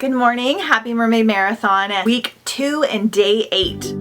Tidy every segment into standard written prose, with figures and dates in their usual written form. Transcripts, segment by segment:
Good morning, happy Mermaid Marathon, week 2 and day 8.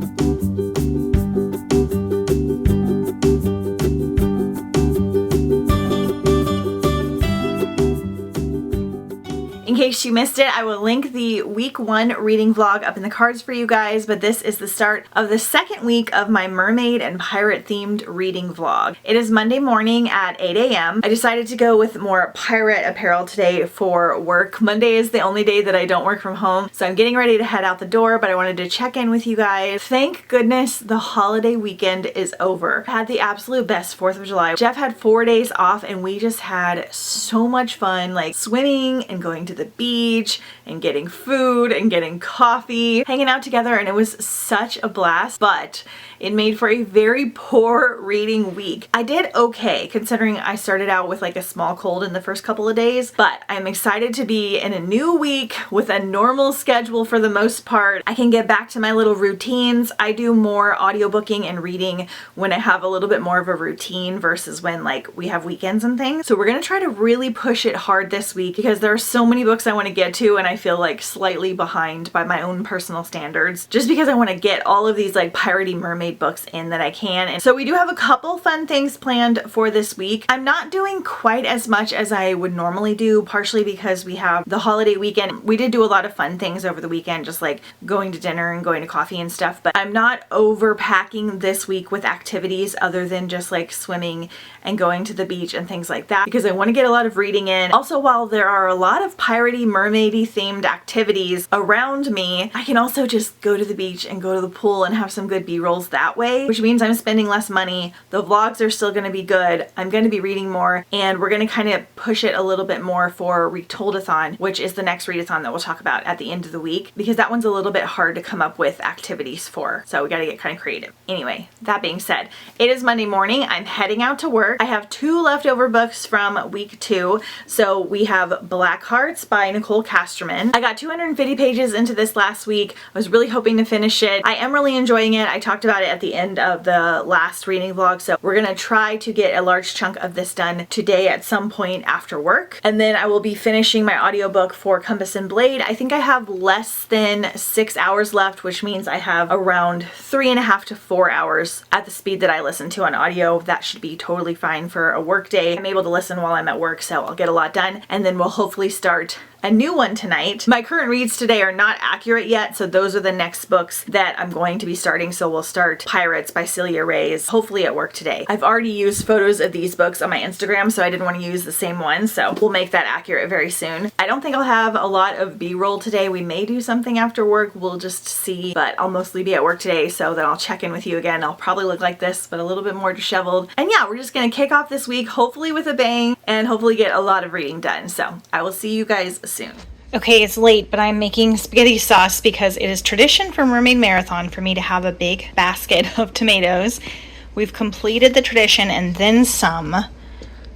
In case you missed it, I will link the week 1 reading vlog up in the cards for you guys, but this is the start of the second week of my mermaid and pirate themed reading vlog. It is Monday morning at 8 a.m. I decided to go with more pirate apparel today for work. Monday is the only day that I don't work from home, so I'm getting ready to head out the door, but I wanted to check in with you guys. Thank goodness the holiday weekend is over. I had the absolute best 4th of July. Jeff had 4 days off and we just had so much fun, like swimming and going to the beach and getting food and getting coffee, hanging out together, and it was such a blast, but it made for a very poor reading week. I did okay considering I started out with like a small cold in the first couple of days, but I'm excited to be in a new week with a normal schedule for the most part. I can get back to my little routines. I do more audiobooking and reading when I have a little bit more of a routine versus when like we have weekends and things. So we're gonna try to really push it hard this week because there are so many books I want to get to and I feel like slightly behind by my own personal standards just because I want to get all of these like piratey mermaid books in that I can. And so we do have a couple fun things planned for this week. I'm not doing quite as much as I would normally do, partially because we have the holiday weekend. We did do a lot of fun things over the weekend, just like going to dinner and going to coffee and stuff, but I'm not overpacking this week with activities other than just like swimming and going to the beach and things like that because I want to get a lot of reading in. Also, while there are a lot of piratey mermaidy themed activities around me, I can also just go to the beach and go to the pool and have some good b-rolls that way, which means I'm spending less money. The vlogs are still going to be good. I'm going to be reading more, and we're going to kind of push it a little bit more for Readathon, which is the next readathon that we'll talk about at the end of the week because that one's a little bit hard to come up with activities for. So we got to get kind of creative. Anyway, that being said, it is Monday morning. I'm heading out to work. I have 2 leftover books from week 2. So we have Black Hearts by Nicole Casterman. I got 250 pages into this last week. I was really hoping to finish it. I am really enjoying it. I talked about it at the end of the last reading vlog, so we're gonna try to get a large chunk of this done today at some point after work. And then I will be finishing my audiobook for Compass and Blade. I think I have less than 6 hours left, which means I have around 3.5 to 4 hours at the speed that I listen to on audio. That should be totally fine for a work day. I'm able to listen while I'm at work, so I'll get a lot done, and then we'll hopefully start a new one tonight. My current reads today are not accurate yet, so those are the next books that I'm going to be starting. So we'll start Pirates by Celia Reyes, hopefully at work today. I've already used photos of these books on my Instagram, so I didn't want to use the same one, so we'll make that accurate very soon. I don't think I'll have a lot of b-roll today. We may do something after work, we'll just see, but I'll mostly be at work today, so then I'll check in with you again. I'll probably look like this, but a little bit more disheveled. And yeah, we're just gonna kick off this week, hopefully with a bang, and hopefully get a lot of reading done. So I will see you guys soon. Okay, it's late, but I'm making spaghetti sauce because it is tradition for Mermaid Marathon for me to have a big basket of tomatoes. We've completed the tradition and then some.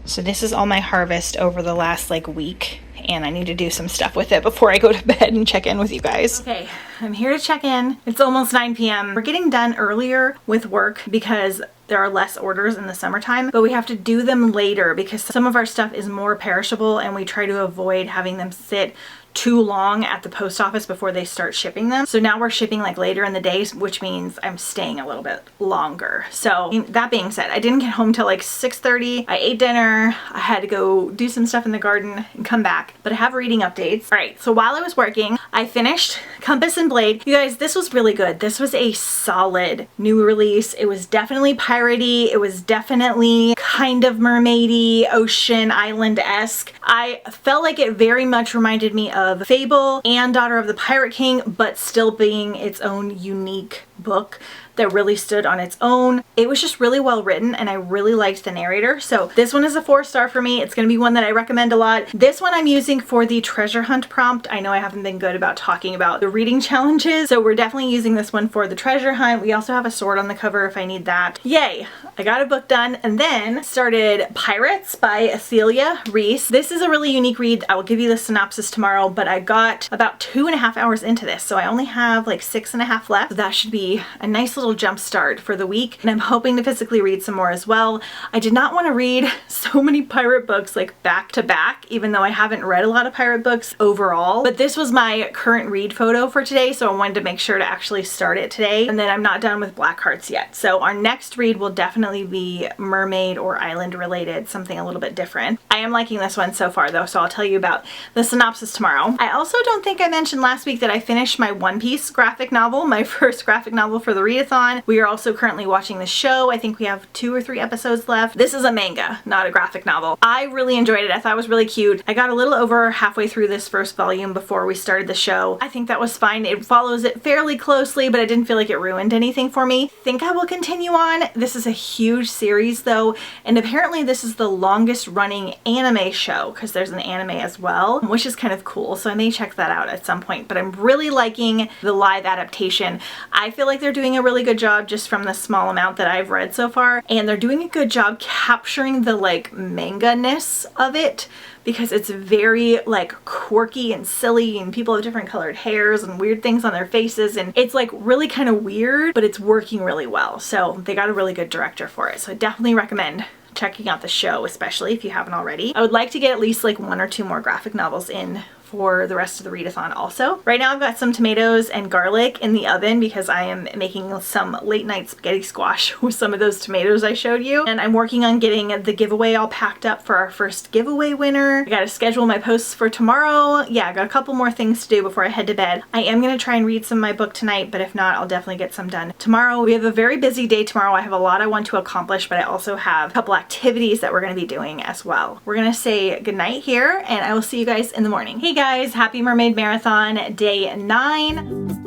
So this is all my harvest over the last like week, and I need to do some stuff with it before I go to bed and check in with you guys. Okay, I'm here to check in. It's almost 9 p.m. We're getting done earlier with work because there are less orders in the summertime, but we have to do them later because some of our stuff is more perishable and we try to avoid having them sit too long at the post office before they start shipping them. So now we're shipping like later in the day, which means I'm staying a little bit longer. So that being said, I didn't get home till like 6:30. I ate dinner. I had to go do some stuff in the garden and come back, but I have reading updates. All right, so while I was working, I finished Compass and Blade. You guys, this was really good. This was a solid new release. It was definitely piratey. It was definitely kind of mermaidy, ocean island-esque. I felt like it very much reminded me of Fable and Daughter of the Pirate King, but still being its own unique book that really stood on its own. It was just really well written and I really liked the narrator. So this one is a 4-star for me. It's going to be one that I recommend a lot. This one I'm using for the treasure hunt prompt. I know I haven't been good about talking about the reading challenges, so we're definitely using this one for the treasure hunt. We also have a sword on the cover if I need that. Yay! I got a book done and then started Pirates by Celia Reyes. This is a really unique read. I will give you the synopsis tomorrow, but I got about 2.5 hours into this, so I only have like 6.5 left. So that should be be a nice little jump start for the week, and I'm hoping to physically read some more as well. I did not want to read so many pirate books like back to back, even though I haven't read a lot of pirate books overall, but this was my current read photo for today, so I wanted to make sure to actually start it today. And then I'm not done with Black Hearts yet, so our next read will definitely be mermaid or island related, something a little bit different. I am liking this one so far though, so I'll tell you about the synopsis tomorrow. I also don't think I mentioned last week that I finished my One Piece graphic novel, my first graphic novel for the readathon. We are also currently watching the show. I think we have 2 or 3 episodes left. This is a manga, not a graphic novel. I really enjoyed it. I thought it was really cute. I got a little over halfway through this first volume before we started the show. I think that was fine. It follows it fairly closely, but I didn't feel like it ruined anything for me. Think I will continue on. This is a huge series though, and apparently this is the longest running anime show, because there's an anime as well, which is kind of cool, so I may check that out at some point. But I'm really liking the live adaptation. I feel like they're doing a really good job just from the small amount that I've read so far, and they're doing a good job capturing the like manga-ness of it, because it's very like quirky and silly, and people have different colored hairs and weird things on their faces, and it's like really kind of weird, but it's working really well. So they got a really good director for it, so I definitely recommend checking out the show, especially if you haven't already. I would like to get at least like 1 or 2 more graphic novels in for the rest of the readathon also. Right now I've got some tomatoes and garlic in the oven because I am making some late night spaghetti squash with some of those tomatoes I showed you. And I'm working on getting the giveaway all packed up for our first giveaway winner. I gotta schedule my posts for tomorrow. Yeah, I got a couple more things to do before I head to bed. I am gonna try and read some of my book tonight, but if not, I'll definitely get some done tomorrow. We have a very busy day tomorrow. I have a lot I want to accomplish, but I also have a couple activities that we're gonna be doing as well. We're gonna say goodnight here, and I will see you guys in the morning. Hey guys, happy Mermaid Marathon day 9.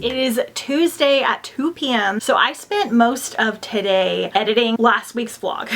It is Tuesday at 2 p.m. So I spent most of today editing last week's vlog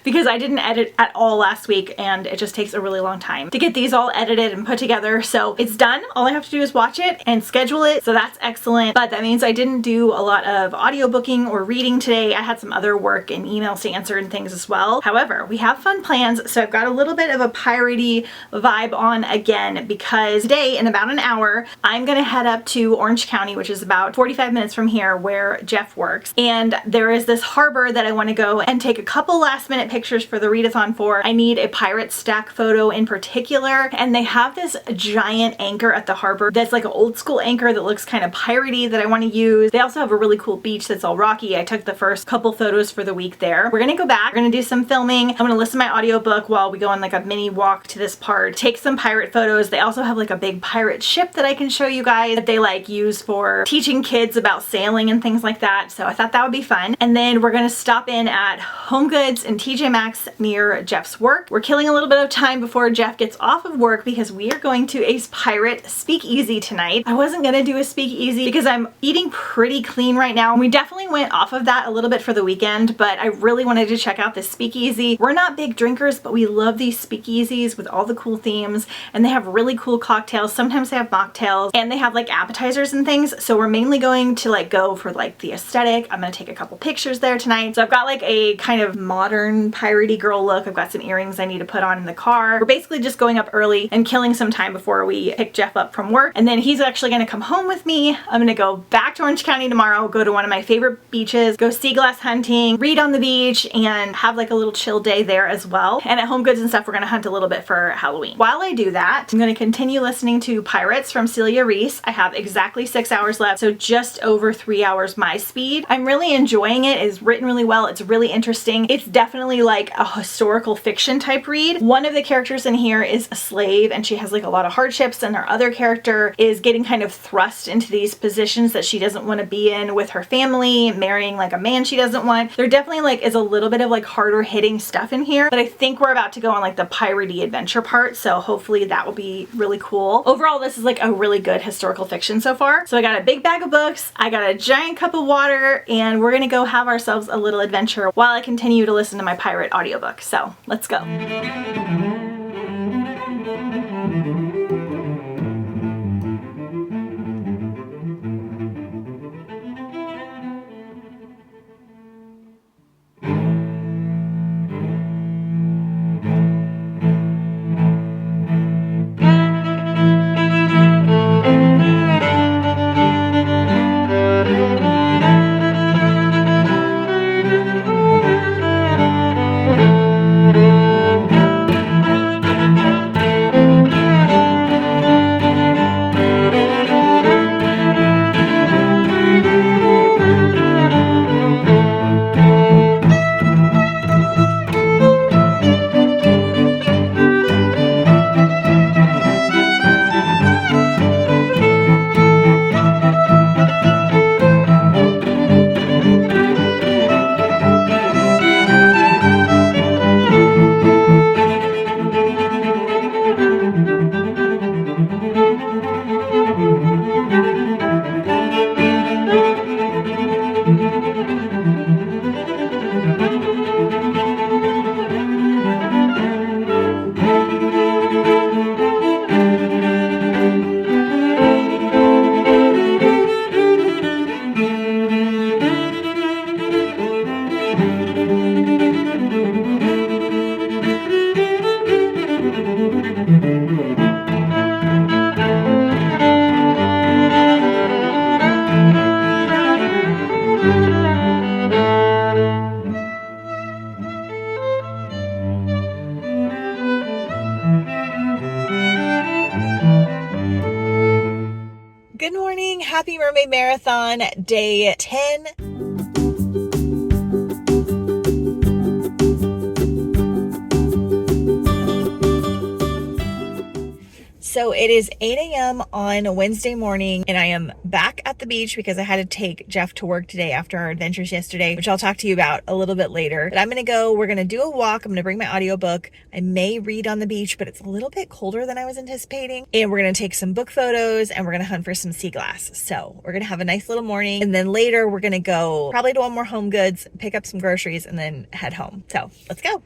because I didn't edit at all last week, and it just takes a really long time to get these all edited and put together. So it's done. All I have to do is watch it and schedule it. So that's excellent. But that means I didn't do a lot of audiobooking or reading today. I had some other work and emails to answer and things as well. However, we have fun plans. So I've got a little bit of a piratey vibe on again, because today in about an hour, I'm going to head up to Orange County, which is about 45 minutes from here where Jeff works. And there is this harbor that I want to go and take a couple last minute pictures for the readathon for. I need a pirate stack photo in particular, and they have this giant anchor at the harbor that's like an old school anchor that looks kind of piratey that I want to use. They also have a really cool beach that's all rocky. I took the first couple photos for the week there. We're gonna go back, we're gonna do some filming. I'm gonna listen to my audiobook while we go on like a mini walk to this part, take some pirate photos. They also have like a big pirate ship that I can show you guys that they like use for teaching kids about sailing and things like that. So I thought that would be fun. And then we're gonna stop in at Home Goods and TJ Maxx near Jeff's work. We're killing a little bit of time before Jeff gets off of work because we are going to a pirate speakeasy tonight. I wasn't gonna do a speakeasy because I'm eating pretty clean right now. We definitely went off of that a little bit for the weekend, but I really wanted to check out this speakeasy. We're not big drinkers, but we love these speakeasies with all the cool themes, and they have really cool cocktails. Sometimes they have mocktails, and they have like appetizers and things. So we're mainly going to like go for like the aesthetic. I'm gonna take a couple pictures there tonight. So I've got like a kind of modern piratey girl look. I've got some earrings I need to put on in the car. We're basically just going up early and killing some time before we pick Jeff up from work, and then he's actually gonna come home with me. I'm gonna go back to Orange County tomorrow, go to one of my favorite beaches, go sea glass hunting, read on the beach, and have like a little chill day there as well. And at Home Goods and stuff, we're gonna hunt a little bit for Halloween. While I do that, I'm gonna continue listening to Pirates from Celia Reese. I have exactly 6 hours left, so just over 3 hours my speed. I'm really enjoying it. It's written really well. It's really interesting. It's definitely like a historical fiction type read. One of the characters in here is a slave, and she has like a lot of hardships, and our other character is getting kind of thrust into these positions that she doesn't want to be in with her family, marrying like a man she doesn't want. There definitely like is a little bit of like harder hitting stuff in here, but I think we're about to go on like the piratey adventure part, so hopefully that will be really cool. Overall, this is like a really good historical fiction so far. So I got a big bag of books, I got a giant cup of water, and we're gonna go have ourselves a little adventure while I continue to listen to my pirate audiobook. So let's go. Happy Mermaid Marathon day 10. So it is 8 a.m. on Wednesday morning and I am back at the beach because I had to take Jeff to work today after our adventures yesterday, which I'll talk to you about a little bit later. But I'm gonna go, we're gonna do a walk. I'm gonna bring my audiobook. I may read on the beach, but it's a little bit colder than I was anticipating. And we're gonna take some book photos and we're gonna hunt for some sea glass. So we're gonna have a nice little morning. And then later we're gonna go probably to One More Home Goods, pick up some groceries and then head home. So let's go.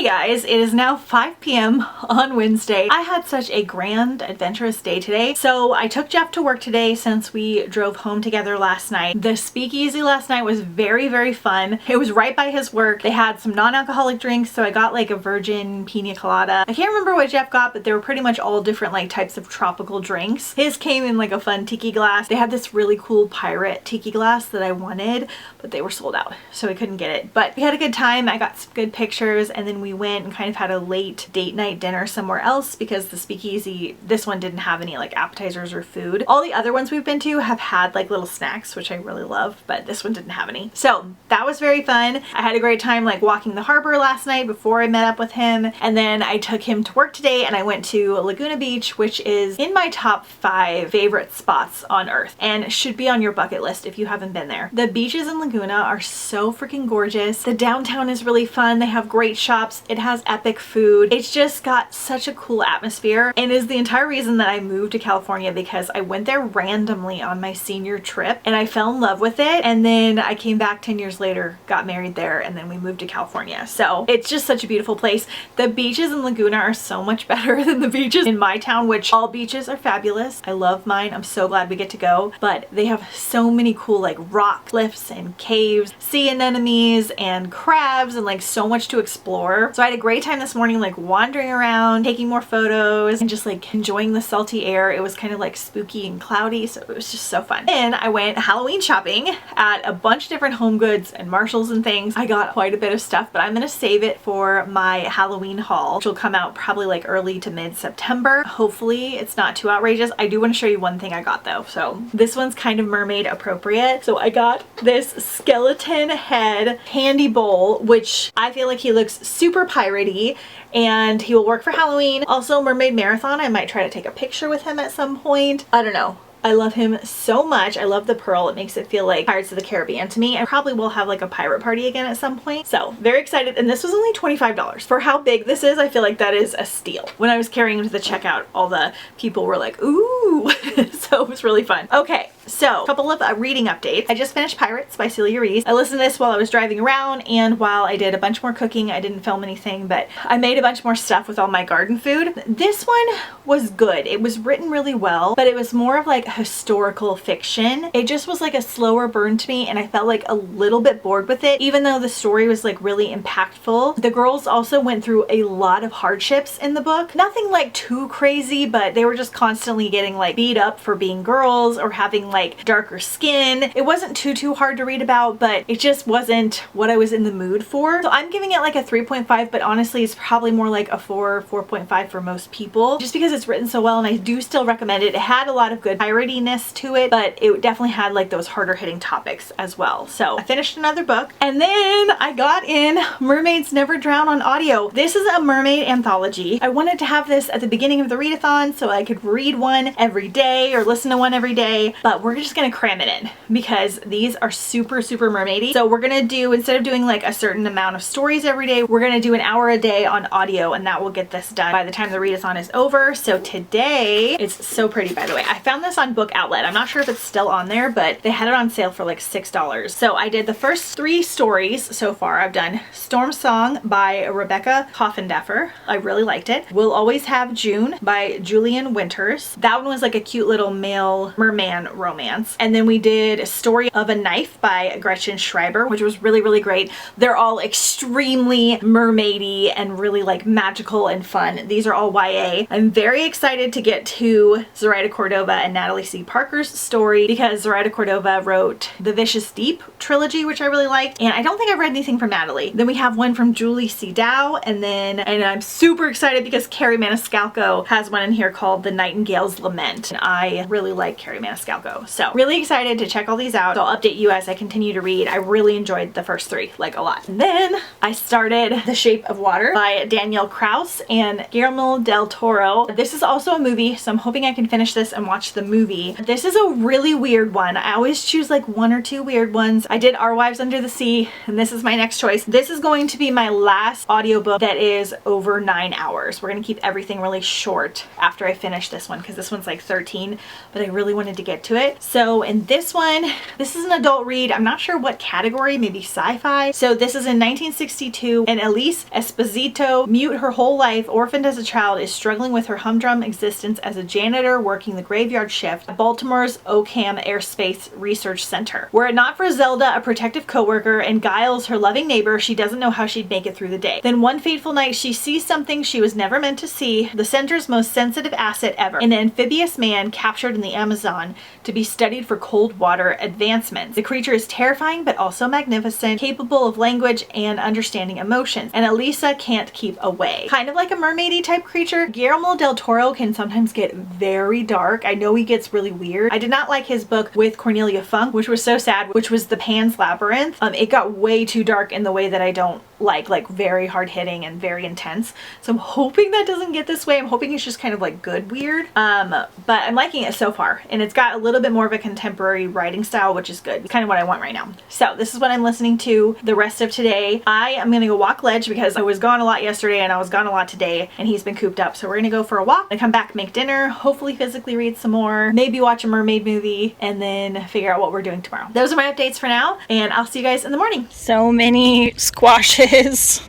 Guys, it is now 5 p.m. on Wednesday. I had such a grand, adventurous day today. So I took Jeff to work today since we drove home together last night. The speakeasy last night was very, very fun. It was right by his work. They had some non-alcoholic drinks, so I got like a virgin pina colada. I can't remember what Jeff got, but they were pretty much all different like types of tropical drinks. His came in like a fun tiki glass. They had this really cool pirate tiki glass that I wanted, but they were sold out, so I couldn't get it. But we had a good time. I got some good pictures, and then we went and kind of had a late date night dinner somewhere else because the speakeasy, this one didn't have any like appetizers or food. All the other ones we've been to have had like little snacks, which I really love, but this one didn't have any. So that was very fun. I had a great time like walking the harbor last night before I met up with him, and then I took him to work today and I went to Laguna Beach, which is in my top 5 favorite spots on earth and should be on your bucket list if you haven't been there. The beaches in Laguna are so freaking gorgeous. The downtown is really fun. They have great shops. It has epic food. It's just got such a cool atmosphere and is the entire reason that I moved to California, because I went there randomly on my senior trip and I fell in love with it, and then I came back 10 years later, got married there, and then we moved to California. So it's just such a beautiful place. The beaches in Laguna are so much better than the beaches in my town, which all beaches are fabulous. I love mine. I'm so glad we get to go, but they have so many cool like rock cliffs and caves, sea anemones and crabs, and like so much to explore. So I had a great time this morning like wandering around, taking more photos, and just like enjoying the salty air. It was kind of like spooky and cloudy, so it was just so fun. Then I went Halloween shopping at a bunch of different Home Goods and Marshalls and things. I got quite a bit of stuff, but I'm gonna save it for my Halloween haul, which will come out probably like early to mid-September. Hopefully it's not too outrageous. I do want to show you one thing I got though. So this one's kind of mermaid appropriate. So I got this skeleton head candy bowl, which I feel like he looks super piratey, and he will work for Halloween. Also, Mermaid Marathon, I might try to take a picture with him at some point. I don't know. I love him so much. I love the pearl. It makes it feel like Pirates of the Caribbean to me. I probably will have like a pirate party again at some point. So very excited. And this was only $25. For how big this is, I feel like that is a steal. When I was carrying him to the checkout, all the people were like, ooh. So it was really fun. Okay, so a couple of reading updates. I just finished Pirates by Celia Reese. I listened to this while I was driving around and while I did a bunch more cooking. I didn't film anything, but I made a bunch more stuff with all my garden food. This one was good. It was written really well, but it was more of like historical fiction. It just was like a slower burn to me, and I felt like a little bit bored with it, even though the story was like really impactful. The girls also went through a lot of hardships in the book. Nothing like too crazy, but they were just constantly getting like beat up for being girls or having like darker skin. It wasn't too hard to read about, but it just wasn't what I was in the mood for. So I'm giving it like a 3.5, but honestly it's probably more like a 4.5 for most people, just because it's written so well, and I do still recommend it. It had a lot of good piratey-ness to it, but it definitely had like those harder hitting topics as well. So I finished another book, and then I got in Mermaids Never Drown on audio. This is a mermaid anthology. I wanted to have this at the beginning of the readathon so I could read one every day or listen to one every day, but we're just gonna cram it in because these are super mermaidy. So we're gonna do, instead of doing like a certain amount of stories every day, we're gonna do an hour a day on audio, and that will get this done by the time the readathon is over. So today, it's so pretty, by the way. I found this on Book Outlet. I'm not sure if it's still on there, but they had it on sale for like $6. So I did the first 3 stories so far. I've done Storm Song by Rebecca Coffindaffer. I really liked it. We'll Always Have June by Julian Winters. That one was like a cute little male merman romance. And then we did A Story of a Knife by Gretchen Schreiber, which was really great. They're all extremely mermaidy and really like magical and fun. These are all YA. I'm very excited to get to Zoraida Cordova and Natalie C. Parker's story, because Zoraida Cordova wrote the Vicious Deep trilogy, which I really liked, and I don't think I've read anything from Natalie. Then we have one from Julie C. Dow, and I'm super excited because Carrie Maniscalco has one in here called The Nightingale's Lament, and I really like Carrie Maniscalco. So really excited to check all these out. So I'll update you as I continue to read. I really enjoyed the first 3, like a lot. And then I started The Shape of Water by Danielle Krauss and Guillermo del Toro. This is also a movie, so I'm hoping I can finish this and watch the movie. This is a really weird one. I always choose like 1 or 2 weird ones. I did Our Wives Under the Sea, and this is my next choice. This is going to be my last audiobook that is over 9 hours. We're gonna keep everything really short after I finish this one, because this one's like 13, but I really wanted to get to it. So in this one, this is an adult read. I'm not sure what category, maybe sci-fi. So this is in 1962, and Elise Esposito, mute her whole life, orphaned as a child, is struggling with her humdrum existence as a janitor working the graveyard shift at Baltimore's Ocam Airspace Research Center. Were it not for Zelda, a protective coworker, and Giles, her loving neighbor, she doesn't know how she'd make it through the day. Then one fateful night, she sees something she was never meant to see, the center's most sensitive asset ever, an amphibious man captured in the Amazon to be studied for cold water advancements. The creature is terrifying but also magnificent, capable of language and understanding emotions, and Elisa can't keep away. Kind of like a mermaidy type creature. Guillermo del Toro can sometimes get very dark. I know he gets really weird. I did not like his book with Cornelia Funk, which was so sad, which was The Pan's Labyrinth. It got way too dark in the way that I don't like very hard hitting and very intense. So I'm hoping that doesn't get this way. I'm hoping it's just kind of like good weird. But I'm liking it so far, and it's got a little bit more of a contemporary writing style, which is good. It's kind of what I want right now. So this is what I'm listening to the rest of today. I am gonna go walk Ledge because I was gone a lot yesterday and I was gone a lot today, and he's been cooped up. So we're gonna go for a walk and come back, make dinner, hopefully physically read some more, maybe watch a mermaid movie, and then figure out what we're doing tomorrow. Those are my updates for now, and I'll see you guys in the morning. So many squashes.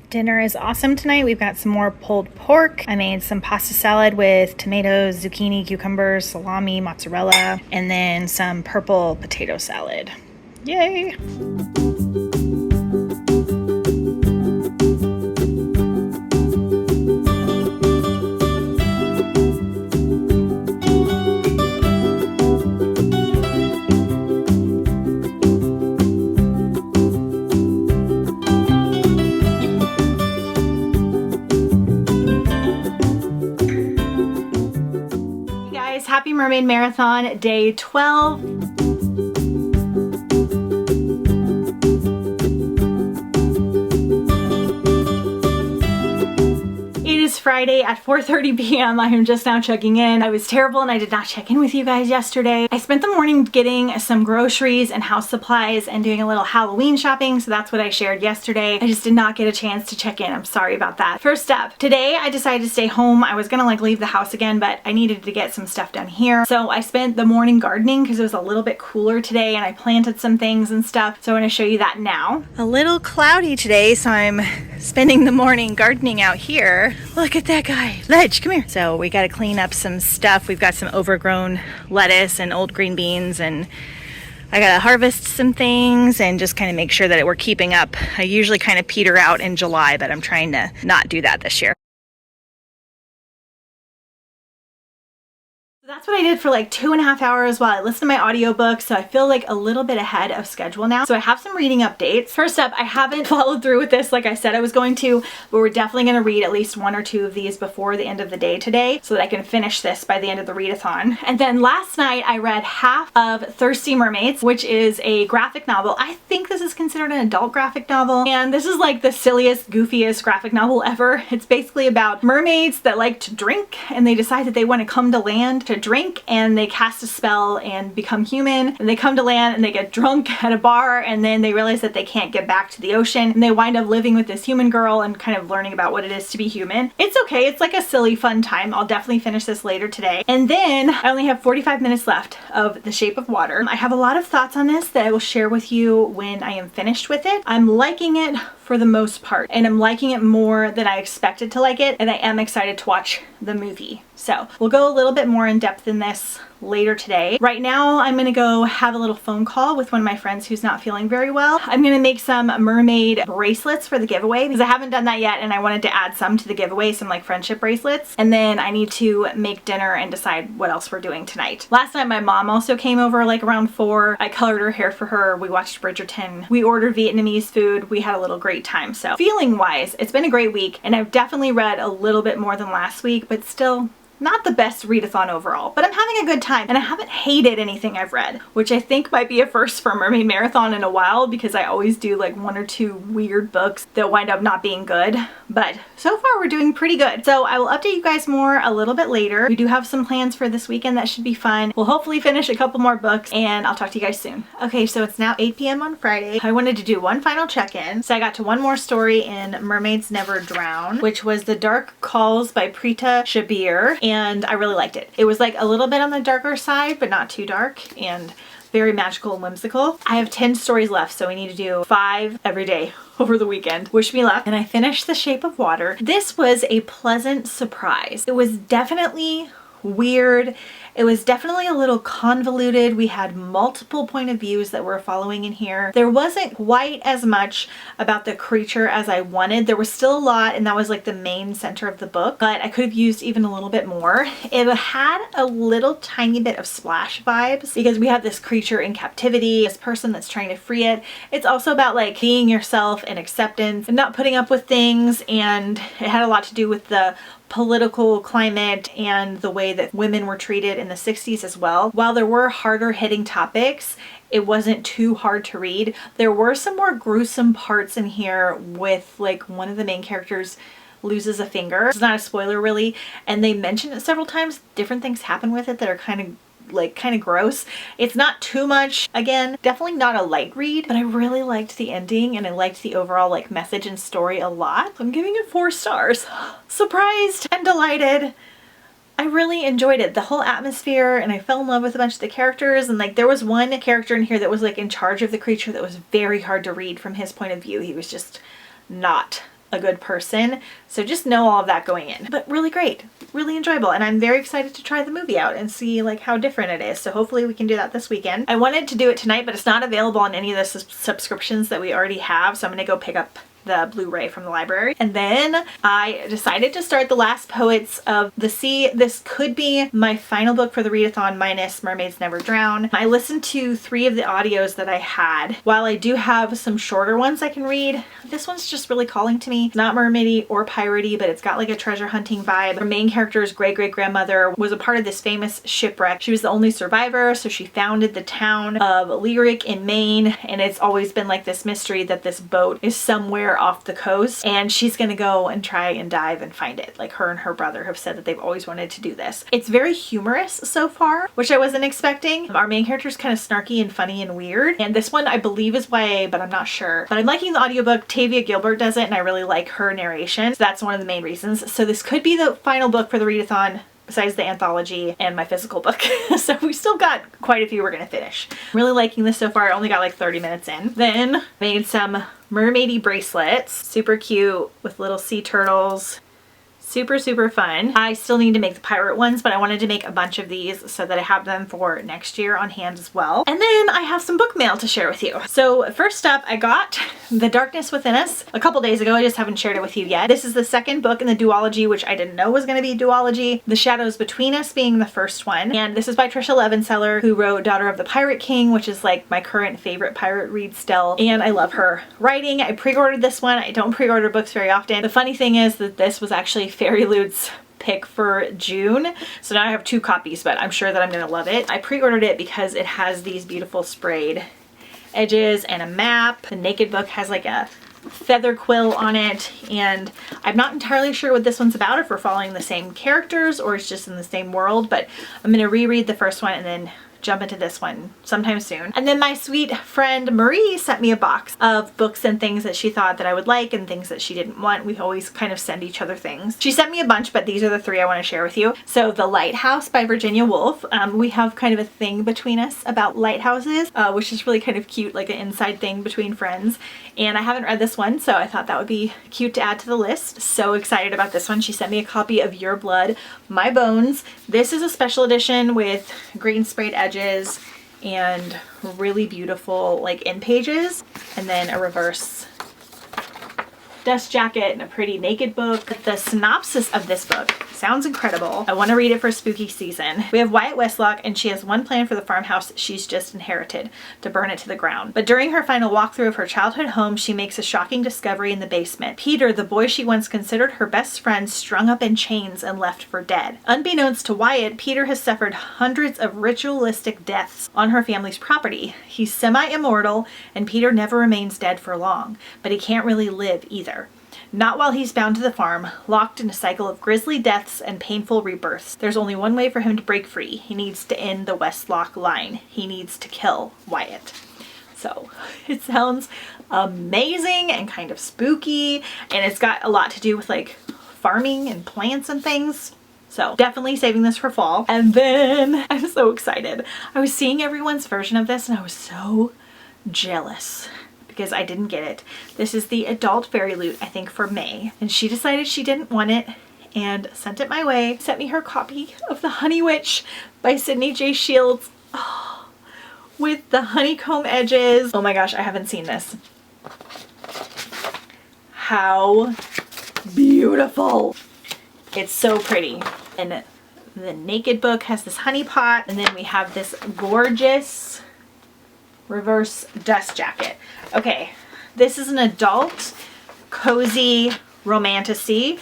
Dinner is awesome tonight. We've got some more pulled pork. I made some pasta salad with tomatoes, zucchini, cucumbers, salami, mozzarella, and then some purple potato salad. Yay! Happy Mermaid Marathon, day 12. Friday at 4:30 p.m. I am just now checking in. I was terrible and I did not check in with you guys yesterday. I spent the morning getting some groceries and house supplies and doing a little Halloween shopping, so that's what I shared yesterday. I just did not get a chance to check in. I'm sorry about that. First up, today I decided to stay home. I was gonna like leave the house again, but I needed to get some stuff done here. So I spent the morning gardening because it was a little bit cooler today and I planted some things and stuff. So I'm gonna show you that now. A little cloudy today, so I'm spending the morning gardening out here. Look at that guy. Ledge, come here. So we got to clean up some stuff. We've got some overgrown lettuce and old green beans, and I got to harvest some things and just kind of make sure that we're keeping up. I usually kind of peter out in July, but I'm trying to not do that this year. That's what I did for like 2.5 hours while I listened to my audiobook, so I feel like a little bit ahead of schedule now. So I have some reading updates. First up, I haven't followed through with this like I said I was going to, but we're definitely going to read at least 1 or 2 of these before the end of the day today so that I can finish this by the end of the readathon. And then last night I read half of Thirsty Mermaids, which is a graphic novel. I think this is considered an adult graphic novel, and this is like the silliest, goofiest graphic novel ever. It's basically about mermaids that like to drink, and they decide that they want to come to land to drink, and they cast a spell and become human, and they come to land and they get drunk at a bar, and then they realize that they can't get back to the ocean, and they wind up living with this human girl and kind of learning about what it is to be human. It's okay, it's like a silly fun time. I'll definitely finish this later today. And then I only have 45 minutes left of The Shape of Water. I have a lot of thoughts on this that I will share with you when I am finished with it. I'm liking it for the most part, and I'm liking it more than I expected to like it, and I am excited to watch the movie. So we'll go a little bit more in depth in this later today. Right now I'm gonna go have a little phone call with one of my friends who's not feeling very well. I'm gonna make some mermaid bracelets for the giveaway because I haven't done that yet, and I wanted to add some to the giveaway, some like friendship bracelets. And then I need to make dinner and decide what else we're doing tonight. Last night my mom also came over like around 4. I colored her hair for her. We watched Bridgerton. We ordered Vietnamese food. We had a little great time. So feeling wise, it's been a great week, and I've definitely read a little bit more than last week, but still not the best readathon overall, but I'm having a good time, and I haven't hated anything I've read, which I think might be a first for Mermaid Marathon in a while, because I always do like 1 or 2 weird books that wind up not being good, but so far we're doing pretty good. So I will update you guys more a little bit later. We do have some plans for this weekend that should be fun. We'll hopefully finish a couple more books, and I'll talk to you guys soon. Okay, so it's now 8 p.m. on Friday. I wanted to do one final check-in. So I got to one more story in Mermaids Never Drown, which was The Dark Calls by Preeta Shabir, and I really liked it. It was like a little bit on the darker side, but not too dark, and very magical and whimsical. I have 10 stories left, so we need to do 5 every day over the weekend. Wish me luck. And I finished The Shape of Water. This was a pleasant surprise. It was definitely weird. It was definitely a little convoluted. We had multiple point of views that we're following in here. There wasn't quite as much about the creature as I wanted. There was still a lot, and that was like the main center of the book, but I could have used even a little bit more. It had a little tiny bit of Splash vibes because we have this creature in captivity, this person that's trying to free it. It's also about like being yourself and acceptance and not putting up with things, and it had a lot to do with the political climate and the way that women were treated in the 60s as well. While there were harder hitting topics, it wasn't too hard to read. There were some more gruesome parts in here with like one of the main characters loses a finger. It's not a spoiler really, and they mention it several times. Different things happen with it that are kind of gross. It's not too much. Again, definitely not a light read, but I really liked the ending, and I liked the overall like message and story a lot. I'm giving it 4 stars. Surprised and delighted. I really enjoyed it. The whole atmosphere, and I fell in love with a bunch of the characters, and like there was one character in here that was like in charge of the creature that was very hard to read from his point of view. He was just not a good person. So just know all of that going in. But really great, really enjoyable, and I'm very excited to try the movie out and see like how different it is. So hopefully we can do that this weekend. I wanted to do it tonight, but it's not available on any of the subscriptions that we already have, so I'm gonna go pick up the Blu-ray from the library. And then I decided to start The Last Poets of the Sea. This could be my final book for the readathon minus Mermaids Never Drown. I listened to 3 of the audios that I had. While I do have some shorter ones I can read, this one's just really calling to me. It's not mermaidy or piratey, but it's got like a treasure hunting vibe. Our main character's great-great-grandmother was a part of this famous shipwreck. She was the only survivor, so she founded the town of Lyric in Maine, and it's always been like this mystery that this boat is somewhere somewhere off the coast, and she's gonna go and try and dive and find it. Like, her and her brother have said that they've always wanted to do this. It's very humorous so far, which I wasn't expecting. Our main character is kind of snarky and funny and weird, and this one I believe is YA, but I'm not sure. But I'm liking the audiobook. Tavia Gilbert does it, and I really like her narration, so that's one of the main reasons. So this could be the final book for the readathon, besides the anthology and my physical book. So we still got quite a few we're gonna finish. I'm really liking this so far. I only got like 30 minutes in. Then made some mermaidy bracelets. Super cute with little sea turtles. Super, super fun. I still need to make the pirate ones, but I wanted to make a bunch of these so that I have them for next year on hand as well. And then I have some book mail to share with you. So first up, I got The Darkness Within Us a couple days ago. I just haven't shared it with you yet. This is the second book in the duology, which I didn't know was going to be a duology. The Shadows Between Us being the first one. And this is by Trisha Levenseller, who wrote Daughter of the Pirate King, which is like my current favorite pirate read still. And I love her writing. I pre-ordered this one. I don't pre-order books very often. The funny thing is that this was actually Fairy Loot's pick for June, so now I have 2 copies, but I'm sure that I'm gonna love it. I pre-ordered it because it has these beautiful sprayed edges and a map. The Naked book has like a feather quill on it, and I'm not entirely sure what this one's about, if we're following the same characters or it's just in the same world, but I'm gonna reread the first one and then jump into this one sometime soon. And then my sweet friend Marie sent me a box of books and things that she thought that I would like and things that she didn't want. We always kind of send each other things. She sent me a bunch, but these are the 3 I want to share with you. So The Lighthouse by Virginia Woolf. We have kind of a thing between us about lighthouses, which is really kind of cute, like an inside thing between friends. And I haven't read this one, so I thought that would be cute to add to the list. So excited about this one. She sent me a copy of Your Blood, My Bones. This is a special edition with green sprayed edges and really beautiful like end pages, and then a reverse dust jacket and a pretty Naked book. The synopsis of this book sounds incredible. I want to read it for spooky season. We have Wyatt Westlock, and she has one plan for the farmhouse she's just inherited: to burn it to the ground. But during her final walkthrough of her childhood home, she makes a shocking discovery in the basement. Peter, the boy she once considered her best friend, strung up in chains and left for dead. Unbeknownst to Wyatt, Peter has suffered hundreds of ritualistic deaths on her family's property. He's semi-immortal, and Peter never remains dead for long, but he can't really live either. Not while he's bound to the farm, locked in a cycle of grisly deaths and painful rebirths. There's only one way for him to break free. He needs to end the Westlock line. He needs to kill Wyatt. So it sounds amazing and kind of spooky, and it's got a lot to do with like farming and plants and things. So definitely saving this for fall. And then I'm so excited. I was seeing everyone's version of this and I was so jealous because I didn't get it. This is the adult Fairy Loot, I think for May, and she decided she didn't want it and sent it my way. Sent me her copy of The Honey Witch by Sydney J. Shields. Oh, with the honeycomb edges. Oh my gosh, I haven't seen this. How beautiful. It's so pretty. And the Naked book has this honey pot, and then we have this gorgeous reverse dust jacket. Okay, this is an adult cozy romantasy,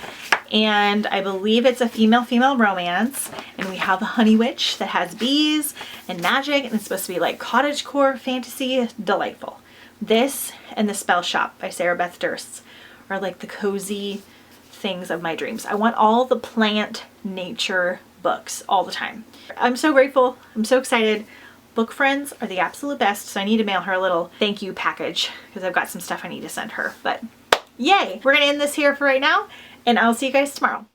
and I believe it's a female-female romance, and we have a honey witch that has bees and magic, and it's supposed to be like cottagecore fantasy. Delightful. This and The Spell Shop by Sarah Beth Durst are like the cozy things of my dreams. I want all the plant nature books all the time. I'm so grateful. I'm so excited. Book friends are the absolute best, so I need to mail her a little thank you package because I've got some stuff I need to send her. But yay! We're gonna end this here for right now, and I'll see you guys tomorrow.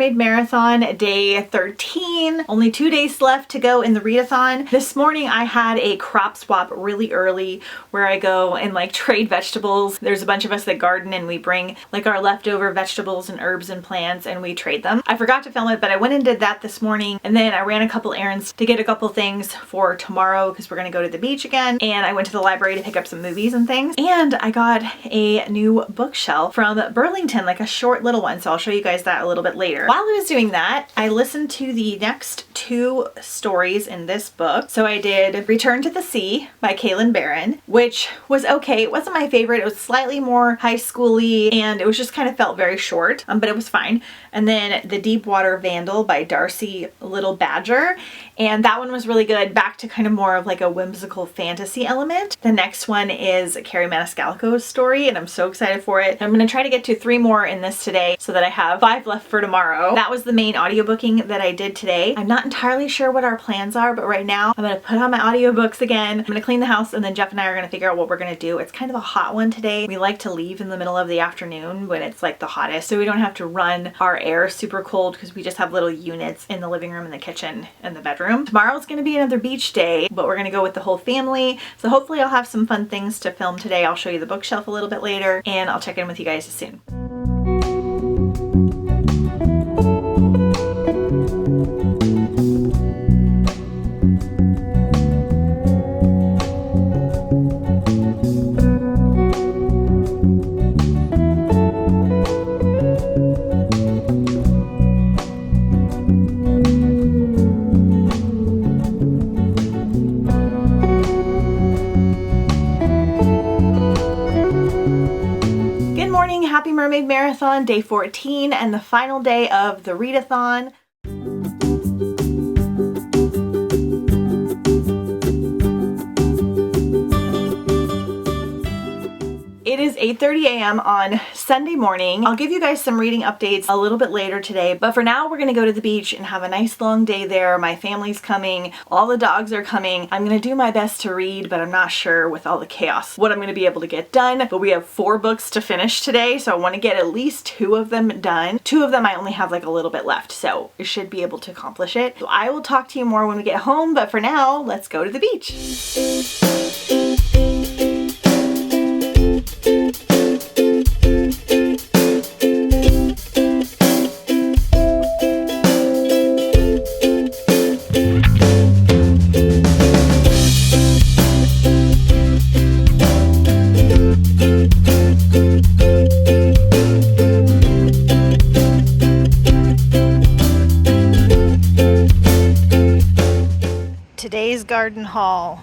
Mermaid Marathon, day 13. Only 2 days left to go in the readathon. This morning I had a crop swap really early where I go and like trade vegetables. There's a bunch of us that garden and we bring like our leftover vegetables and herbs and plants and we trade them. I forgot to film it, but I went and did that this morning, and then I ran a couple errands to get a couple things for tomorrow because we're gonna go to the beach again, and I went to the library to pick up some movies and things, and I got a new bookshelf from Burlington, like a short little one, so I'll show you guys that a little bit later. While I was doing that, I listened to the next 2 stories in this book. So I did Return to the Sea by Kaylin Barron, which was okay. It wasn't my favorite. It was slightly more high schooly and it was just kind of felt very short, but it was fine. And then The Deepwater Vandal by Darcy Little Badger, and that one was really good, back to kind of more of like a whimsical fantasy element. The next one is Carrie Maniscalco's story, and I'm so excited for it. I'm going to try to get to 3 more in this today so that I have 5 left for tomorrow. That was the main audiobooking that I did today. I'm not entirely sure what our plans are, but right now I'm going to put on my audiobooks again. I'm going to clean the house, and then Jeff and I are going to figure out what we're going to do. It's kind of a hot one today. We like to leave in the middle of the afternoon when it's like the hottest, so we don't have to run our air super cold because we just have little units in the living room and the kitchen and the bedroom. Tomorrow's going to be another beach day, but we're going to go with the whole family, so hopefully I'll have some fun things to film today. I'll show you the bookshelf a little bit later, and I'll check in with you guys soon. Happy Mermaid Marathon, day 14, and the final day of the readathon. It is 8:30 a.m. on Sunday morning. I'll give you guys some reading updates a little bit later today, but for now we're gonna go to the beach and have a nice long day there. My family's coming, all the dogs are coming. I'm gonna do my best to read, but I'm not sure with all the chaos what I'm gonna be able to get done. But we have 4 books to finish today, so I wanna get at least 2 of them done. 2 of them I only have like a little bit left, so I should be able to accomplish it. So I will talk to you more when we get home, but for now, let's go to the beach. Today's garden haul.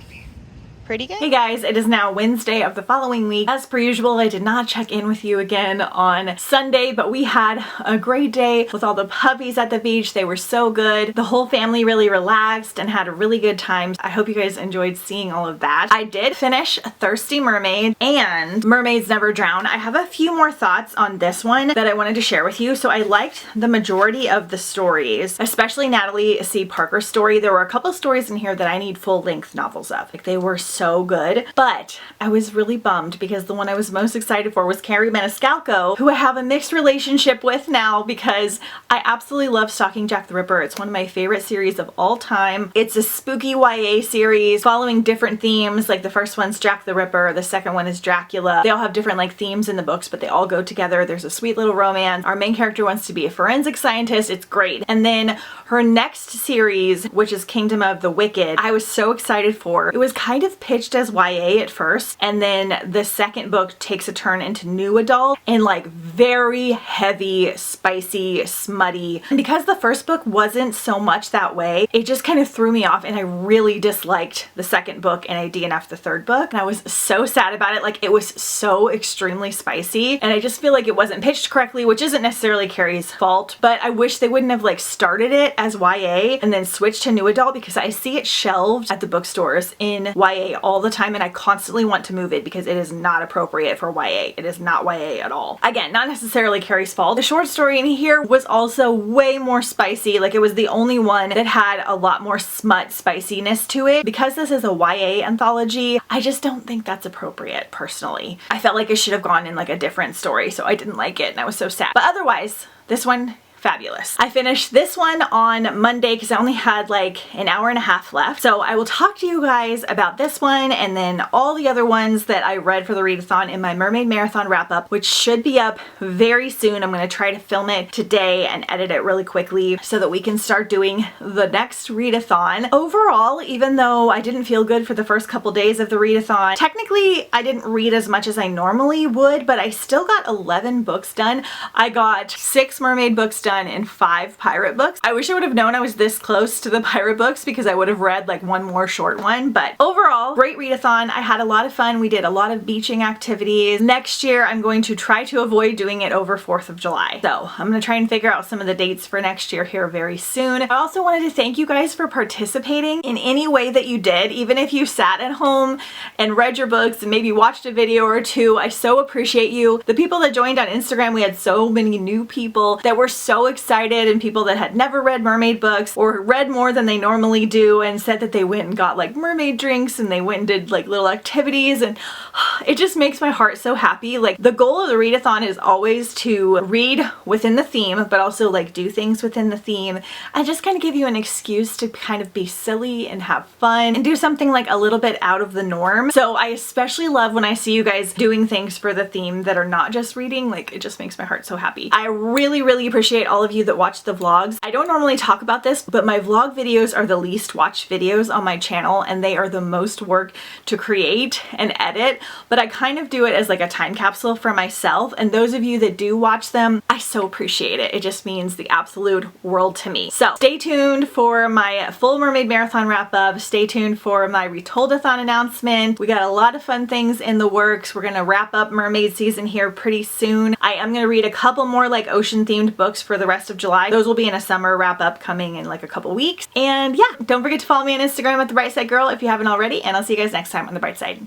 Pretty good. Hey guys, it is now Wednesday of the following week. As per usual, I did not check in with you again on Sunday, but we had a great day with all the puppies at the beach. They were so good. The whole family really relaxed and had a really good time. I hope you guys enjoyed seeing all of that. I did finish Thirsty Mermaid and Mermaids Never Drown. I have a few more thoughts on this one that I wanted to share with you. So I liked the majority of the stories, especially Natalie C. Parker's story. There were a couple stories in here that I need full-length novels of. Like, they were so good, but I was really bummed because the one I was most excited for was Carrie Maniscalco, who I have a mixed relationship with now because I absolutely love Stalking Jack the Ripper. It's one of my favorite series of all time. It's a spooky YA series following different themes. Like the first one's Jack the Ripper, the second one is Dracula. They all have different like themes in the books, but they all go together. There's a sweet little romance. Our main character wants to be a forensic scientist. It's great. And then her next series, which is Kingdom of the Wicked, I was so excited for. It was kind of pitched as YA at first, and then the second book takes a turn into new adult and like very heavy, spicy, smutty. And because the first book wasn't so much that way, it just kind of threw me off, and I really disliked the second book and I DNF'd the third book, and I was so sad about it. Like, it was so extremely spicy, and I just feel like it wasn't pitched correctly, which isn't necessarily Carrie's fault, but I wish they wouldn't have like started it as YA and then switched to new adult, because I see it shelved at the bookstores in YA all the time, and I constantly want to move it because it is not appropriate for YA. It is not YA at all. Again, not necessarily Carrie's fault. The short story in here was also way more spicy. Like, it was the only one that had a lot more smut spiciness to it. Because this is a YA anthology, I just don't think that's appropriate personally. I felt like it should have gone in like a different story, so I didn't like it and I was so sad. But otherwise, this one fabulous. I finished this one on Monday because I only had like an hour and a half left. So I will talk to you guys about this one and then all the other ones that I read for the readathon in my Mermaid Marathon wrap-up, which should be up very soon. I'm going to try to film it today and edit it really quickly so that we can start doing the next readathon. Overall, even though I didn't feel good for the first couple days of the readathon, technically I didn't read as much as I normally would, but I still got 11 books done. I got 6 mermaid books done and 5 pirate books. I wish I would have known I was this close to the pirate books because I would have read like one more short one, but overall, great readathon. I had a lot of fun. We did a lot of beaching activities. Next year, I'm going to try to avoid doing it over 4th of July. So I'm going to try and figure out some of the dates for next year here very soon. I also wanted to thank you guys for participating in any way that you did, even if you sat at home and read your books and maybe watched a video or two. I so appreciate you. The people that joined on Instagram, we had so many new people that were so excited, and people that had never read mermaid books or read more than they normally do and said that they went and got like mermaid drinks and they went and did like little activities, and it just makes my heart so happy. Like, the goal of the readathon is always to read within the theme, but also like do things within the theme and just kind of give you an excuse to kind of be silly and have fun and do something like a little bit out of the norm. So I especially love when I see you guys doing things for the theme that are not just reading. Like, it just makes my heart so happy. I really appreciate all of you that watch the vlogs. I don't normally talk about this, but my vlog videos are the least watched videos on my channel, and they are the most work to create and edit, but I kind of do it as like a time capsule for myself, and those of you that do watch them, I so appreciate it. It just means the absolute world to me. So stay tuned for my full Mermaid Marathon wrap-up. Stay tuned for my Retoldathon announcement. We got a lot of fun things in the works. We're gonna wrap up mermaid season here pretty soon. I am gonna read a couple more like ocean themed books for the rest of July. Those will be in a summer wrap-up coming in like a couple weeks. And yeah, don't forget to follow me on Instagram at The Bright Side Girl if you haven't already, and I'll see you guys next time on The Bright Side.